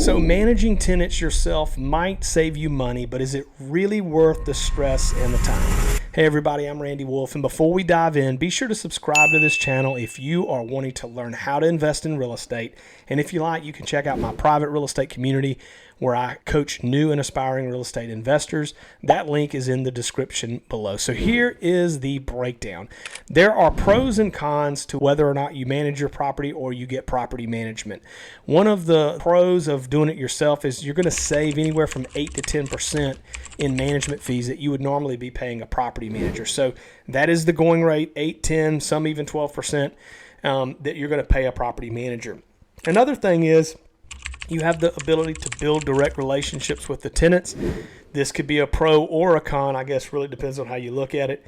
So managing tenants yourself might save you money, but is it really worth the stress and the time? Hey everybody, I'm Randy Wolfe, and before we dive in, be sure to subscribe to this channel if you are wanting to learn how to invest in real estate. And if you like, you can check out my private real estate community where I coach new and aspiring real estate investors. That link is in the description below. So here is the breakdown. There are pros and cons to whether or not you manage your property or you get property management. One of the pros of doing it yourself is you're going to save anywhere from 8 to 10% in management fees that you would normally be paying a property manager. So that is the going rate, 8, 10, some even 12% that you're going to pay a property manager. Another thing is you have the ability to build direct relationships with the tenants. This could be a pro or a con, I guess, really depends on how you look at it.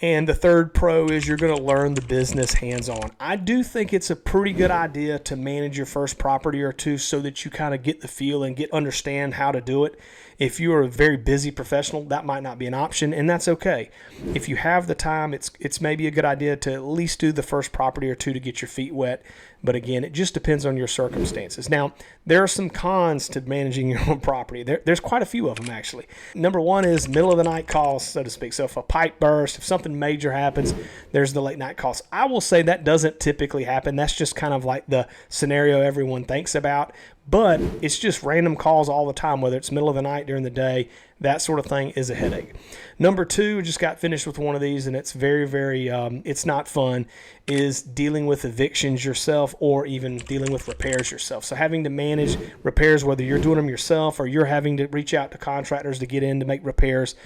And the third pro is you're going to learn the business hands-on. I do think it's a pretty good idea to manage your first property or two so that you kind of get the feel and understand how to do it. If you are a very busy professional, that might not be an option, and that's okay. If you have the time, it's maybe a good idea to at least do the first property or two to get your feet wet. But again, it just depends on your circumstances. Now, there are some cons to managing your own property. There's quite a few of them, actually. Number one is middle of the night calls, so to speak. So if a pipe bursts, if something major happens, there's the late night calls. I will say that doesn't typically happen. That's just kind of like the scenario everyone thinks about. But it's just random calls all the time, whether it's middle of the night, during the day, that sort of thing is a headache. Number two, just got finished with one of these, and it's very, it's not fun, is dealing with evictions yourself or even dealing with repairs yourself. So having to manage repairs, whether you're doing them yourself or you're having to reach out to contractors to get in to make repairs.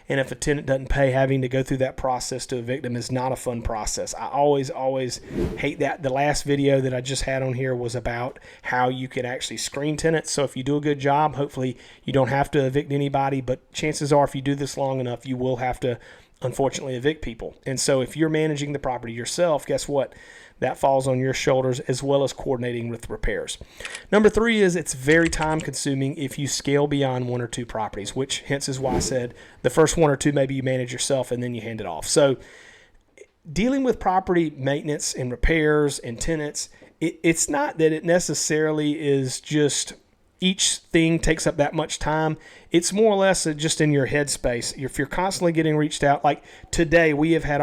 And if a tenant doesn't pay, having to go through that process to evict them is not a fun process. I always hate that. The last video that I just had on here was about how you can actually screen tenants. So if you do a good job, hopefully you don't have to evict anybody. But chances are if you do this long enough, you will have to, unfortunately, evict people. And so if you're managing the property yourself, guess what? That falls on your shoulders, as well as coordinating with repairs. Number three is it's very time consuming if you scale beyond one or two properties, which hence is why I said the first one or two maybe you manage yourself and then you hand it off. So dealing with property maintenance and repairs and tenants, it's not that it necessarily is just each thing takes up that much time. It's more or less just in your headspace. If you're constantly getting reached out, like today, we have had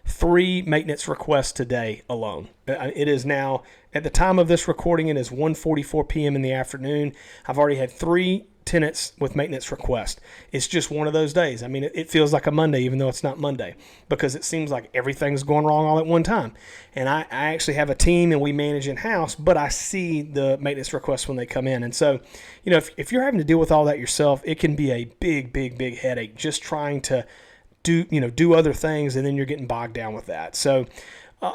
3 maintenance requests today alone. It is now, at the time of this recording, it is 1:44 p.m. in the afternoon. I've already had 3 tenants with maintenance request. It's just one of those days. I mean, it feels like a Monday, even though it's not Monday, because it seems like everything's going wrong all at one time. And I actually have a team and we manage in-house, but I see the maintenance requests when they come in. And so, you know, if you're having to deal with all that yourself, it can be a big headache just trying to do other things, and then you're getting bogged down with that. So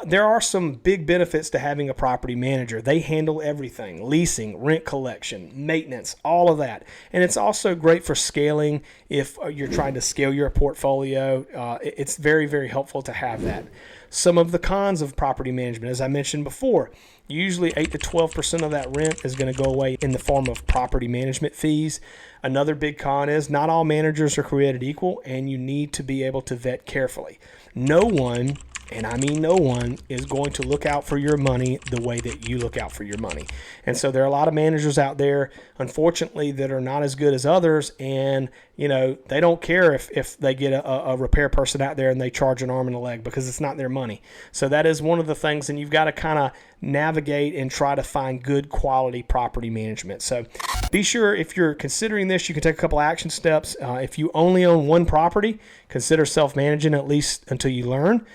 there are some big benefits to having a property manager. They handle everything: leasing, rent collection, maintenance, all of that. And it's also great for scaling if you're trying to scale your portfolio. It's very helpful to have that. Some of the cons of property management, as I mentioned before, usually 8 to 12% of that rent is going to go away in the form of property management fees. Another big con is not all managers are created equal, and you need to be able to vet carefully. No one, and I mean no one, is going to look out for your money the way that you look out for your money. And so there are a lot of managers out there, unfortunately, that are not as good as others, and they don't care if they get a repair person out there and they charge an arm and a leg, because it's not their money. So that is one of the things, and you've got to kind of navigate and try to find good quality property management. So be sure, if you're considering this, you can take a couple action steps. If you only own one property, consider self-managing at least until you learn.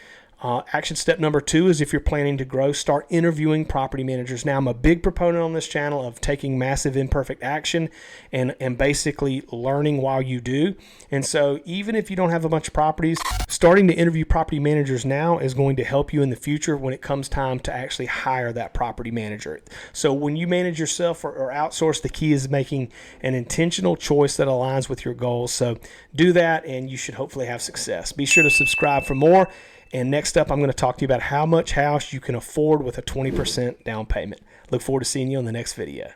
Action step number 2 is if you're planning to grow, start interviewing property managers. Now, I'm a big proponent on this channel of taking massive imperfect action and basically learning while you do. And so even if you don't have a bunch of properties, starting to interview property managers now is going to help you in the future when it comes time to actually hire that property manager. So when you manage yourself or outsource, the key is making an intentional choice that aligns with your goals. So do that and you should hopefully have success. Be sure to subscribe for more. And next up, I'm going to talk to you about how much house you can afford with a 20% down payment. Look forward to seeing you on the next video.